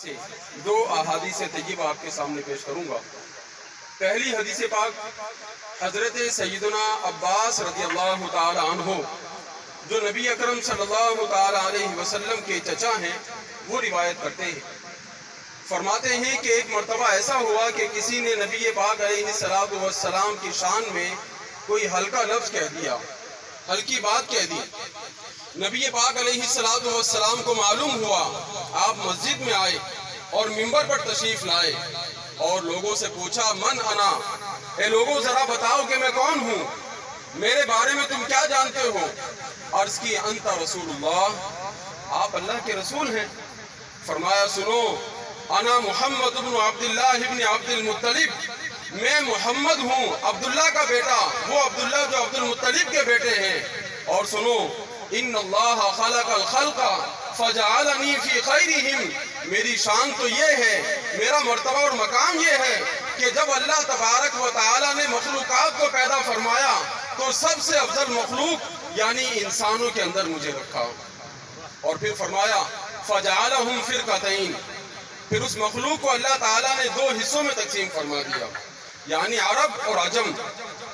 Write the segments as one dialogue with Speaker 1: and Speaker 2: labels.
Speaker 1: سے دو احادیث طیبہ آپ کے سامنے پیش کروں گا۔ پہلی حدیث پاک حضرت سیدنا عباس رضی اللہ تعالی عنہ جو نبی اکرم صلی اللہ تعالی علیہ وسلم کے چچا ہیں، وہ روایت کرتے ہیں، فرماتے ہیں کہ ایک مرتبہ ایسا ہوا کہ کسی نے نبی پاک علیہ السلام کی شان میں کوئی ہلکا لفظ کہہ دیا، ہلکی بات کہہ دی۔ نبی پاک علیہ السلام کو معلوم ہوا، آپ مسجد میں آئے اور منبر پر تشریف لائے اور لوگوں سے پوچھا من انا، اے لوگوں ذرا بتاؤ کہ میں کون ہوں، میرے بارے میں تم کیا جانتے ہو؟ عرض کی انت رسول اللہ، آپ اللہ کے رسول ہیں۔ فرمایا سنو، انا محمد بن عبداللہ بن عبد المطلب، میں محمد ہوں عبداللہ کا بیٹا، وہ عبداللہ جو عبد المطلب کے بیٹے ہیں۔ اور سنو، ان اللہ خلق الخلق فجعلنی فی خیرہم، میری شان تو یہ ہے، میرا مرتبہ اور مقام یہ ہے کہ جب اللہ تبارک و تعالی نے مخلوقات کو پیدا فرمایا تو سب سے افضل مخلوق یعنی انسانوں کے اندر مجھے رکھا۔ اور پھر فرمایا فجعلہم فرقتین، پھر اس مخلوق کو اللہ تعالیٰ نے دو حصوں میں تقسیم فرما دیا، یعنی عرب اور عجم،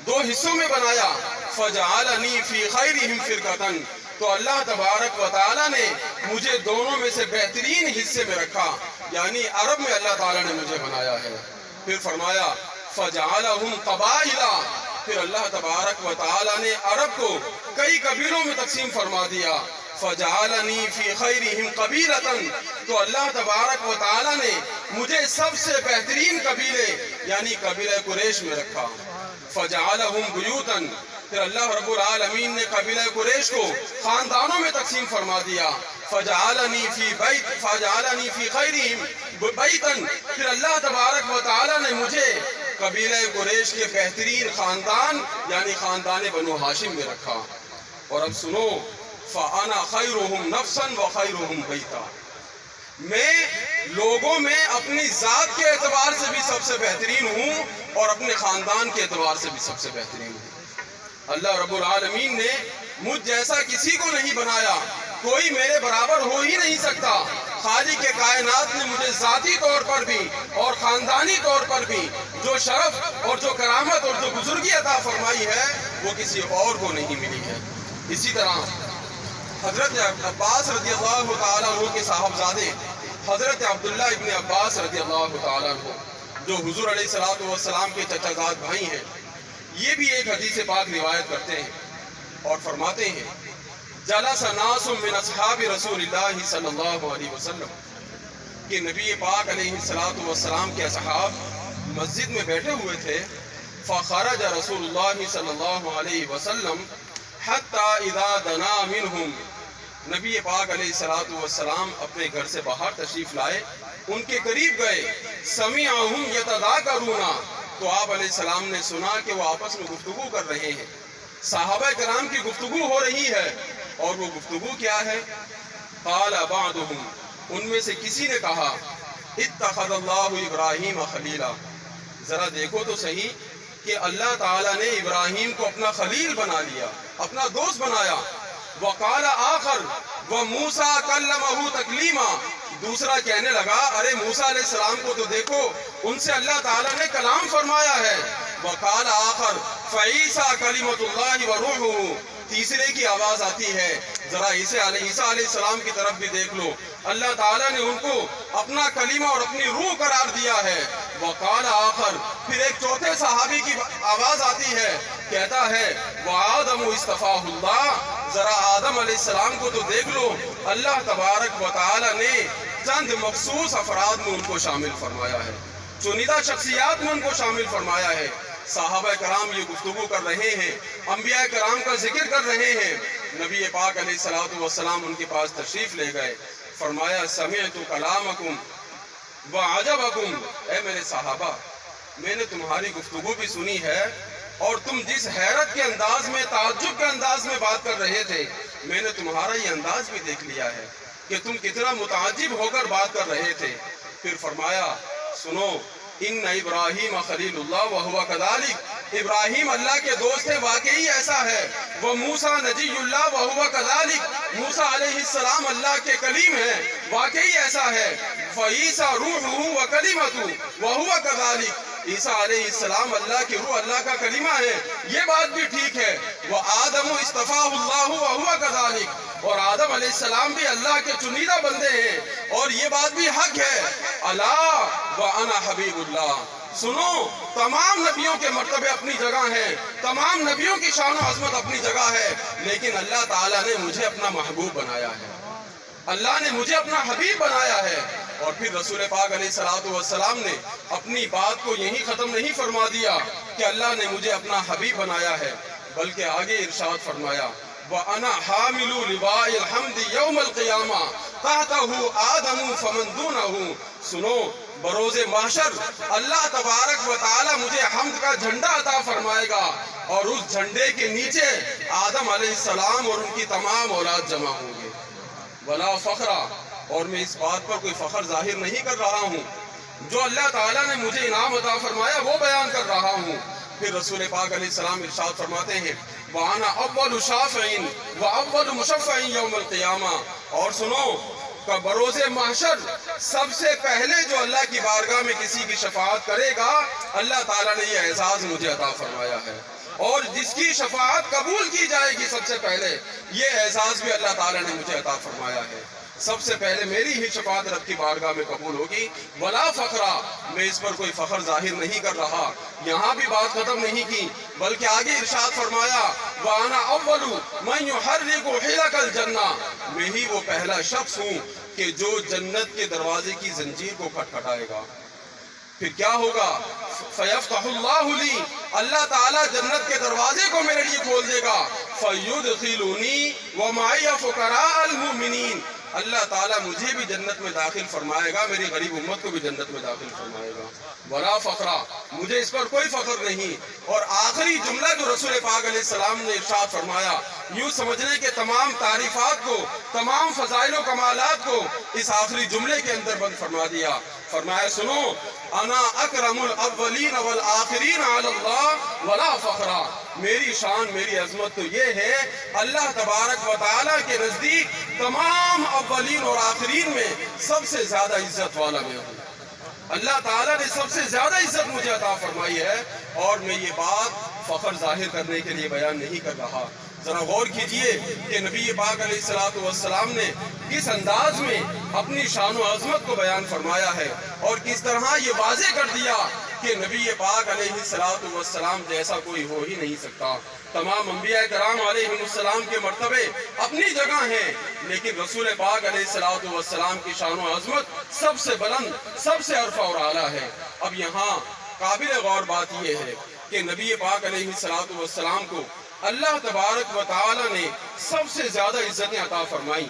Speaker 1: دو حصوں میں بنایا۔ فجعلنی فی خیرہم فرقتن، تو اللہ تبارک و تعالیٰ نے مجھے دونوں میں سے بہترین حصے میں رکھا، یعنی عرب میں اللہ تعالیٰ نے مجھے بنایا ہے۔ پھر فرمایا فجعلہم قبائل، پھر اللہ تبارک و تعالیٰ نے عرب کو کئی قبیلوں میں تقسیم فرما دیا۔ فجعلنی فی خیرہم قبیلتن، تو اللہ تبارک و تعالیٰ نے مجھے سب سے بہترین قبیلے یعنی قبیلہ قریش میں رکھا۔ فجعلہم بیوتن، پھر اللہ رب العالمین نے قبیلہ قریش کو خاندانوں میں تقسیم فرما دیا۔ فجعلنی فی خیرہم بیتن، پھر اللہ تبارک و تعالیٰ نے مجھے قبیلہ قریش کے بہترین خاندان یعنی خاندان بنو ہاشم میں رکھا۔ اور اب سنو، فَأَنَا خَيْرُهُمْ نَفْسًا وَخَيْرُهُمْ بَيْتًا، میں لوگوں میں اپنی ذات کے اعتبار سے بھی سب سے بہترین ہوں اور اپنے خاندان کے اعتبار سے بھی سب سے بہترین ہوں۔ اللہ رب العالمین نے مجھ جیسا کسی کو نہیں بنایا، کوئی میرے برابر ہو ہی نہیں سکتا۔ خالق کائنات نے مجھے ذاتی طور پر بھی اور خاندانی طور پر بھی جو شرف اور جو کرامت اور جو بزرگی عطا فرمائی ہے وہ کسی اور کو نہیں ملی ہے۔ اسی طرح حضرت عباس رضی اللہ تعالیٰ عنہ کے صاحبزادے حضرت عبداللہ ابن عباس رضی اللہ تعالیٰ عنہ جو حضور علیہ السلام کے چچا زاد بھائی ہیں، یہ بھی ایک حدیث پاک روایت کرتے ہیں اور فرماتے ہیں جلس ناس من اصحاب رسول اللہ صلی اللہ علیہ وسلم، کہ نبی پاک علیہ السلام کے اصحاب مسجد میں بیٹھے ہوئے تھے۔ فخرج رسول اللہ صلی اللہ علیہ وسلم حتی اذا دنا منہم، نبی پاک علیہ السلام اپنے گھر سے باہر تشریف لائے، ان کے قریب گئے۔ سمعہم یتذاکرون، تو آپ علیہ السلام نے سنا کہ وہ آپس میں گفتگو کر رہے ہیں، صحابہ کرام کی گفتگو ہو رہی ہے، اور وہ گفتگو کیا ہے؟ قال بعضهم، ان میں سے کسی نے کہا اتخذ اللہ ابراہیم خلیلا، ذرا دیکھو تو صحیح کہ اللہ تعالیٰ نے ابراہیم کو اپنا خلیل بنا لیا، اپنا دوست بنایا۔ وقال آخر وموسیٰ کلمہ تکلیما، دوسرا کہنے لگا ارے موسیٰ علیہ السلام کو تو دیکھو، ان سے اللہ تعالیٰ نے کلام فرمایا ہے۔ وقال آخر فعیسیٰ کلمۃ اللہ وروحہ، تیسرے کی آواز آتی ہے ذرا عیسیٰ علیہ السلام کی طرف بھی دیکھ لو، اللہ تعالیٰ نے ان کو اپنا کلمہ اور اپنی روح قرار دیا ہے۔ وقال آخر، پھر ایک چوتھے صحابی کی آواز آتی ہے، کہتا ہے وآدم اصطفاہ اللہ، ذرا آدم علیہ السلام کو تو دیکھ لو، اللہ تبارک و تعالیٰ نے چند مخصوص افراد میں ان کو شامل فرمایا ہے، چنیدہ شخصیات میں ان کو شامل فرمایا ہے۔ صحابہ کرام یہ گفتگو کر رہے ہیں، انبیاء کرام کا ذکر کر رہے ہیں، نبی پاک علیہ السلام ان کے پاس تشریف لے گئے، فرمایا سمعت کلامکم وعجبکم، اے میرے صحابہ، میں نے تمہاری گفتگو بھی سنی ہے اور تم جس حیرت کے انداز میں، تعجب کے انداز میں بات کر رہے تھے، میں نے تمہارا یہ انداز بھی دیکھ لیا ہے کہ تم کتنا متعجب ہو کر بات کر رہے تھے۔ پھر فرمایا سنو ان ابراہیم خلیل اللہ وہو کذالک، ابراہیم اللہ کے دوست تھے، واقعی ایسا ہے۔ وہ موسیٰ نجی اللہ وہو کذالک، موسیٰ علیہ السلام اللہ کے کلیم ہیں، واقعی ایسا ہے۔ فعیسیٰ روحہ وکلمتہ وہو کذالک، عیسیٰ علیہ السلام اللہ کی روح، اللہ کا کلمہ ہے، یہ بات بھی ٹھیک ہے۔ وآدم اصطفاہ اللہ وہو کذالک، اور آدم علیہ السلام بھی اللہ کے چنیدہ بندے ہیں، اور یہ بات بھی حق ہے۔ الا وانا حبیب اللہ، سنو، تمام نبیوں کے مرتبے اپنی جگہ ہیں، تمام نبیوں کی شان و عظمت اپنی جگہ ہے، لیکن اللہ تعالیٰ نے مجھے اپنا محبوب بنایا ہے، اللہ نے مجھے اپنا حبیب بنایا ہے۔ اور پھر رسول پاک علیہ السلام نے اپنی بات کو یہیں ختم نہیں فرما دیا کہ اللہ نے مجھے اپنا حبیب بنایا ہے، بلکہ آگے ارشاد فرمایا وَأَنَا حَامِلُ لِوَاءِ الْحَمْدِ يَوْمَ الْقِيَامَةِ تَحْتَهُ آدَمُ فَمَنْ دُونَهُ، سنو، بروز محشر اللہ تبارک و تعالی مجھے حمد کا جھنڈا عطا فرمائے گا، اور اس جھنڈے کے نیچے آدم علیہ السلام اور ان کی تمام اولاد جمع ہوں گے۔ ولا فخرا، اور میں اس بات پر کوئی فخر ظاہر نہیں کر رہا ہوں، جو اللہ تعالیٰ نے مجھے انعام عطا فرمایا وہ بیان کر رہا ہوں۔ پھر رسول پاک علیہ السلام ارشاد فرماتے ہیں وَأَنَا أَوَّلُ شَافِعٍ وَأَوَّلُ مُشَفَّعٍ يَوْمَ الْقِيَامَةِ، اور سنو کہ بروز محشر سب سے پہلے جو اللہ کی بارگاہ میں کسی کی شفاعت کرے گا، اللہ تعالیٰ نے یہ اعزاز مجھے عطا فرمایا ہے، اور جس کی شفاعت قبول کی جائے گی سب سے پہلے، یہ اعزاز بھی اللہ تعالیٰ نے مجھے عطا فرمایا ہے۔ سب سے پہلے میری ہی شفاعت رب کی بارگاہ میں قبول ہوگی۔ ولا فخرا، میں اس پر کوئی فخر ظاہر نہیں کر رہا، یہاں بھی بات ختم نہیں کی، بلکہ آگے ارشاد فرمایا وَأَنَا أَوَّلُ مَنْ يُحَرِّقُ حِلَقَ الْجَنَّةِ، میں ہی وہ پہلا شخص ہوں کہ جو جنت کے دروازے کی زنجیر کو کھٹکھٹائے گا۔ پھر کیا ہوگا؟ فَيَفْتَحُ اللَّهُ لِي، اللہ تعالیٰ جنت کے دروازے کو میرے لیے کھول دے گا۔ فَيُدْخِلُنِي وَمَعِيَ فُقَرَاءَ الْمُؤْمِنِينَ، اللہ تعالیٰ مجھے بھی جنت میں داخل فرمائے گا، میری غریب امت کو بھی جنت میں داخل فرمائے گا۔ ولا فخرا، مجھے اس پر کوئی فخر نہیں۔ اور آخری جملہ جو رسول پاک علیہ السلام نے ارشاد فرمایا، یوں سمجھنے کے تمام تعریفات کو، تمام فضائل و کمالات کو اس آخری جملے کے اندر بند فرما دیا۔ فرمایا سنو، انا اکرم الاولین والآخرین علی اللہ ولا فخرا، میری شان، میری عظمت تو یہ ہے، اللہ تبارک و تعالیٰ کے نزدیک تمام اولین اور آخرین میں سب سے زیادہ عزت والا میں ہوں، اللہ تعالیٰ نے سب سے زیادہ عزت مجھے عطا فرمائی ہے، اور میں یہ بات فخر ظاہر کرنے کے لیے بیان نہیں کر رہا۔ ذرا غور کیجئے کہ نبی پاک علیہ السلام نے کس انداز میں اپنی شان و عظمت کو بیان فرمایا ہے، اور کس طرح یہ واضح کر دیا کہ نبی پاک علیہ السلام جیسا کوئی ہو ہی نہیں سکتا۔ تمام انبیاء کرام علیہ السلام کے مرتبے اپنی جگہ ہیں، لیکن رسول پاک علیہ السلام کی شان و عظمت سب سے بلند، سب سے عرفہ اور اعلیٰ ہے۔ اب یہاں قابل غور بات یہ ہے کہ نبی پاک علیہ السلام کو اللہ تبارک و تعالی نے سب سے زیادہ عزتیں عطا فرمائیں،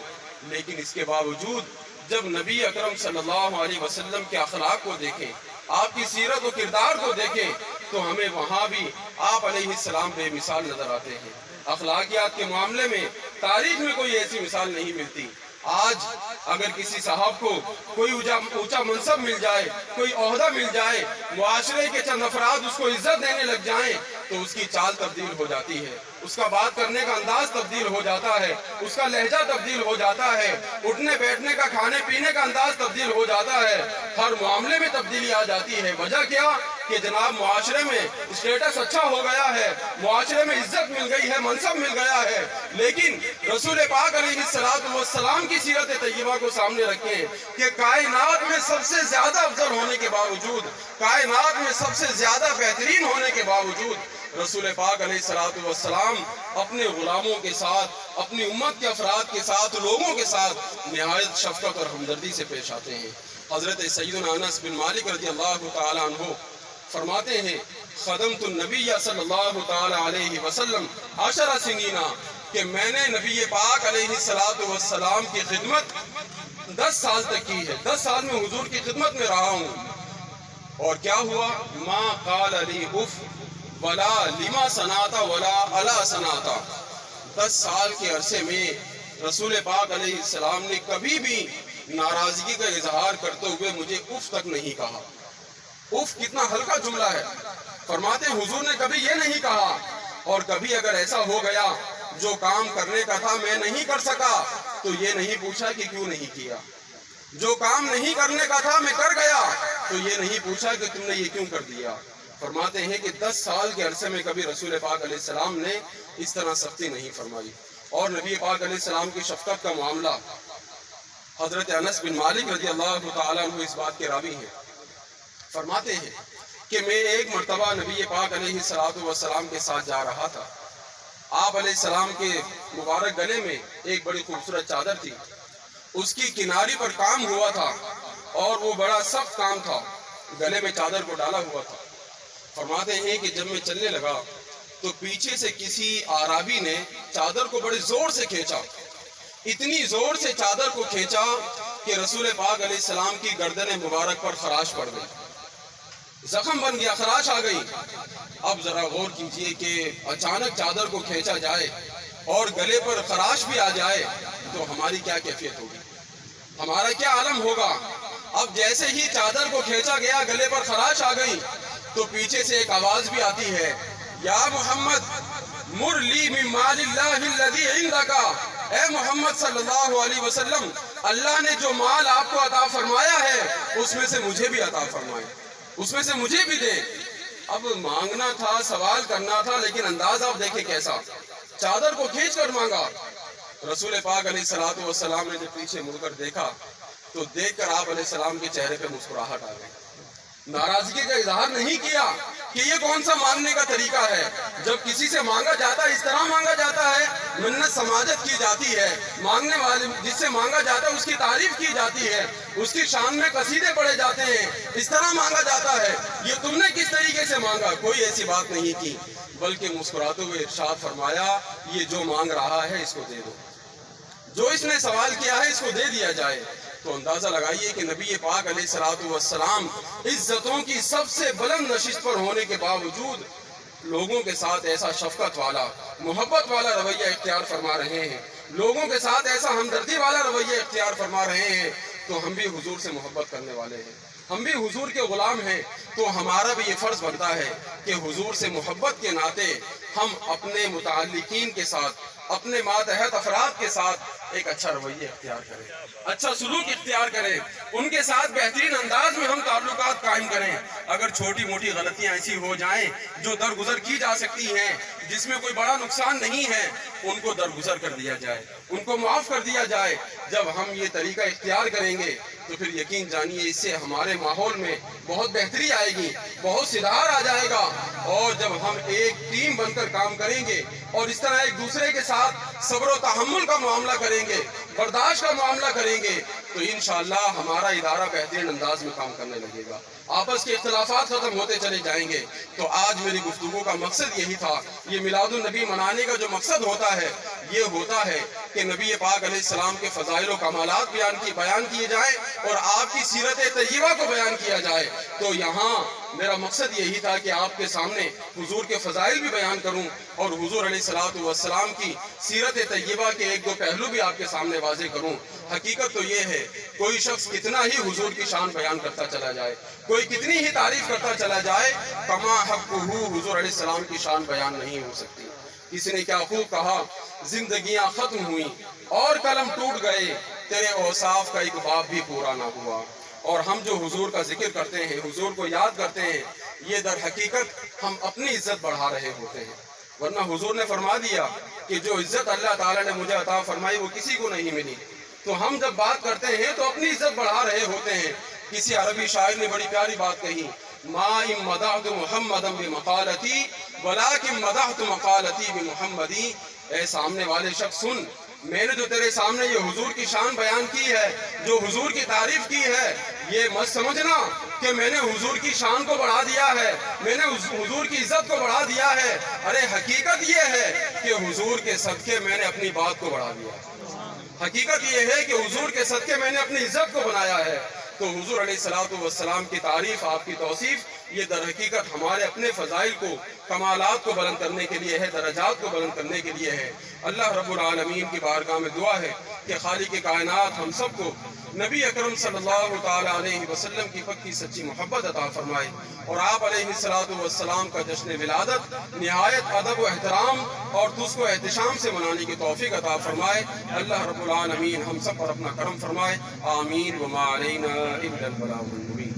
Speaker 1: لیکن اس کے باوجود جب نبی اکرم صلی اللہ علیہ وسلم کے اخلاق کو دیکھیں، آپ کی سیرت و کردار کو دیکھیں، تو ہمیں وہاں بھی آپ علیہ السلام بے مثال نظر آتے ہیں۔ اخلاقیات کے معاملے میں تاریخ میں کوئی ایسی مثال نہیں ملتی۔ آج اگر کسی صاحب کو کوئی اونچا منصب مل جائے، کوئی عہدہ مل جائے، معاشرے کے چند افراد اس کو عزت دینے لگ جائیں، تو اس کی چال تبدیل ہو جاتی ہے، اس کا بات کرنے کا انداز تبدیل ہو جاتا ہے، اس کا لہجہ تبدیل ہو جاتا ہے، اٹھنے بیٹھنے کا، کھانے پینے کا انداز تبدیل ہو جاتا ہے، ہر معاملے میں تبدیلی آ جاتی ہے۔ وجہ کیا؟ کہ جناب معاشرے میں اسٹیٹس اچھا ہو گیا ہے، معاشرے میں عزت مل گئی ہے، منصب مل گیا ہے، لیکن رسول پاک علیہ السلام کی سیرت طیبہ کو سامنے رکھیں کہ کائنات میں سب سے زیادہ افضل ہونے کے باوجود، کائنات میں سب سے زیادہ بہترین ہونے کے باوجود، رسول پاک علیہ السلام اپنے غلاموں کے ساتھ، اپنی امت کے افراد کے ساتھ، لوگوں کے ساتھ نہایت شفقت اور ہمدردی سے پیش آتے ہیں۔ حضرت سیدنا انس بن مالک رضی اللہ تعالی عنہ فرماتے ہیں خدمت النبی صلی اللہ تعالی علیہ وسلم 10 سنین، کہ میں نے نبی پاک علیہ السلام کی خدمت 10 سال تک کی ہے، 10 سال میں حضور کی خدمت میں رہا ہوں۔ اور کیا ہوا؟ ما قال لی اف ولا لما صنعت ولا الا صنعت، 10 سال کے عرصے میں رسول پاک علیہ السلام نے کبھی بھی ناراضگی کا اظہار کرتے ہوئے مجھے اف تک نہیں کہا، اف کتنا ہلکا جملہ ہے. فرماتے ہیں حضور نے کبھی یہ نہیں کہا اور کبھی اگر ایسا ہو گیا جو کام کرنے کا تھا میں نہیں کر سکا تو یہ نہیں پوچھا کہ کیوں نہیں کیا. جو کام نہیں کرنے کا تھا میں کر گیا تو یہ نہیں پوچھا کہ تم نے یہ کیوں کر دیا. فرماتے ہیں کہ 10 سال کے عرصے میں کبھی رسول پاک علیہ السلام نے اس طرح سختی نہیں فرمائی. اور نبی پاک علیہ السلام کی شفقت کا معاملہ حضرت انس بن مالک رضی اللہ تعالیٰ عنہ اس بات کے راوی ہیں. فرماتے ہیں کہ میں ایک مرتبہ نبی پاک علیہ السلام کے ساتھ جا رہا تھا. آپ علیہ السلام کے مبارک گلے میں ایک بڑی خوبصورت چادر تھی. اس کی کناری پر کام ہوا تھا اور وہ بڑا سخت کام تھا. گلے میں چادر کو ڈالا ہوا تھا. فرماتے ہیں کہ جب میں چلنے لگا تو پیچھے سے کسی آرابی نے چادر کو بڑے زور سے کھینچا. اتنی زور سے چادر کو کھینچا کہ رسول پاک علیہ السلام کی گردن مبارک پر خراش پڑ گئی. زخم بن گیا, خراش آ گئی. اب ذرا غور کیجئے کہ اچانک چادر کو کھینچا جائے اور گلے پر خراش بھی آ جائے تو ہماری کیا کیفیت ہوگی, ہمارا کیا عالم ہوگا. اب جیسے ہی چادر کو کھینچا گیا, گلے پر خراش آ گئی تو پیچھے سے ایک آواز بھی آتی ہے, یا محمد مر لی من مال اللہ الذی عندک. اے محمد صلی اللہ علیہ وسلم, اللہ نے جو مال آپ کو عطا فرمایا ہے اس میں سے مجھے بھی عطا فرمائے, اس میں سے مجھے بھی دے. اب مانگنا تھا, سوال کرنا تھا, لیکن انداز آپ دیکھیں کیسا, چادر کو کھینچ کر مانگا. رسول پاک علیہ السلام نے جب پیچھے مڑ کر دیکھا تو دیکھ کر آپ علیہ السلام کے چہرے پہ مسکراہٹ آ گئی. ناراضگی کا اظہار نہیں کیا کہ یہ کون سا مانگنے کا طریقہ ہے. جب کسی سے مانگا جاتا ہے اس طرح مانگا جاتا ہے, منت سماجت کی جاتی ہے, مانگنے والے جس سے مانگا جاتا ہے اس کی تعریف کی جاتی ہے, اس کی شان میں قصیدے پڑھے جاتے ہیں, اس طرح مانگا جاتا ہے. یہ تم نے کس طریقے سے مانگا؟ کوئی ایسی بات نہیں کی, بلکہ مسکراتے ہوئے ارشاد فرمایا, یہ جو مانگ رہا ہے اس کو دے دو, جو اس نے سوال کیا ہے اس کو دے دیا جائے. تو اندازہ لگائیے کہ نبی پاک علیہ السلام عزتوں کی سب سے بلند نشست پر ہونے کے باوجود لوگوں کے ساتھ ایسا شفقت والا, محبت والا رویہ اختیار فرما رہے ہیں, لوگوں کے ساتھ ایسا ہمدردی والا رویہ اختیار فرما رہے ہیں. تو ہم بھی حضور سے محبت کرنے والے ہیں, ہم بھی حضور کے غلام ہیں, تو ہمارا بھی یہ فرض بنتا ہے کہ حضور سے محبت کے ناطے ہم اپنے متعلقین کے ساتھ, اپنے ماتحت افراد کے ساتھ ایک اچھا رویہ اختیار کریں, اچھا سلوک اختیار کریں, ان کے ساتھ بہترین انداز میں ہم تعلقات قائم کریں. اگر چھوٹی موٹی غلطیاں ایسی ہو جائیں جو درگزر کی جا سکتی ہیں, جس میں کوئی بڑا نقصان نہیں ہے, ان کو درگزر کر دیا جائے, ان کو معاف کر دیا جائے. جب ہم یہ طریقہ اختیار کریں گے تو پھر یقین جانیے اس سے ہمارے ماحول میں بہت بہتری آئے گی, بہت سدھار آ جائے گا. اور جب ہم ایک ٹیم بن کر کام کریں گے اور اس طرح ایک دوسرے کے ساتھ صبر و تحمل کا معاملہ کریں گے, برداشت کا معاملہ کریں گے, تو انشاءاللہ ہمارا ادارہ بہترین انداز میں کام کرنے لگے گا, آپس کے اختلافات ختم ہوتے چلے جائیں گے. تو آج میری گفتگو کا مقصد یہی تھا. یہ میلاد النبی منانے کا جو مقصد ہوتا ہے یہ ہوتا ہے کہ نبی پاک علیہ السلام کے فضائل و کمالات بیان کیے جائیں اور آپ کی سیرت طیبہ کو بیان کیا جائے. تو یہاں میرا مقصد یہی تھا کہ آپ کے سامنے حضور کے فضائل بھی بیان کروں اور حضور علیہ السلام کی سیرت طیبہ کے ایک دو پہلو بھی آپ کے سامنے واضح کروں. حقیقت تو یہ ہے, کوئی شخص کتنا ہی حضور کی شان بیان کرتا چلا جائے, کوئی کتنی ہی تعریف کرتا چلا جائے, کما حقہ حضور علیہ السلام کی شان بیان نہیں ہو سکتی. کسی نے کیا خوب کہا, زندگیاں ختم ہوئیں اور قلم ٹوٹ گئے, تیرے اوصاف کا ایک باب بھی پورا نہ ہوا. اور ہم جو حضور کا ذکر کرتے ہیں, حضور کو یاد کرتے ہیں, یہ در حقیقت ہم اپنی عزت بڑھا رہے ہوتے ہیں. ورنہ حضور نے فرما دیا کہ جو عزت اللہ تعالیٰ نے مجھے عطا فرمائی وہ کسی کو نہیں ملی. تو ہم جب بات کرتے ہیں تو اپنی عزت بڑھا رہے ہوتے ہیں. کسی عربی شاعر نے بڑی پیاری بات کہی, ما ان مدحت محمدا بمقالتی ولکن مدحت مقالتی بمحمدی. اے سامنے والے شخص سن, میں نے جو تیرے سامنے یہ حضور کی شان بیان کی ہے, جو حضور کی تعریف کی ہے, یہ مت سمجھنا کہ میں نے حضور کی شان کو بڑھا دیا ہے, میں نے حضور کی عزت کو بڑھا دیا ہے. ارے حقیقت یہ ہے کہ حضور کے صدقے میں نے اپنی بات کو بڑھا دیا. حقیقت یہ ہے کہ حضور کے صدقے میں نے اپنی عزت کو بنایا ہے. تو حضور علیہ السلام کی تعریف, آپ کی توصیف, یہ در حقیقت ہمارے اپنے فضائل کو, کمالات کو بلند کرنے کے لیے ہے, درجات کو بلند کرنے کے لیے ہے. اللہ رب العالمین کی بارگاہ میں دعا ہے کہ خالق کائنات ہم سب کو نبی اکرم صلی اللہ تعالیٰ علیہ وسلم کی پکی سچی محبت عطا فرمائے، اور آپ علیہ السلام کا جشن ولادت نہایت ادب و احترام اور تجھ کو احتشام سے منانے کی توفیق عطا فرمائے۔ اللہ رب العالمین ہم سب پر اپنا کرم فرمائے، آمین۔ وما علینا الا البلاغ المبین۔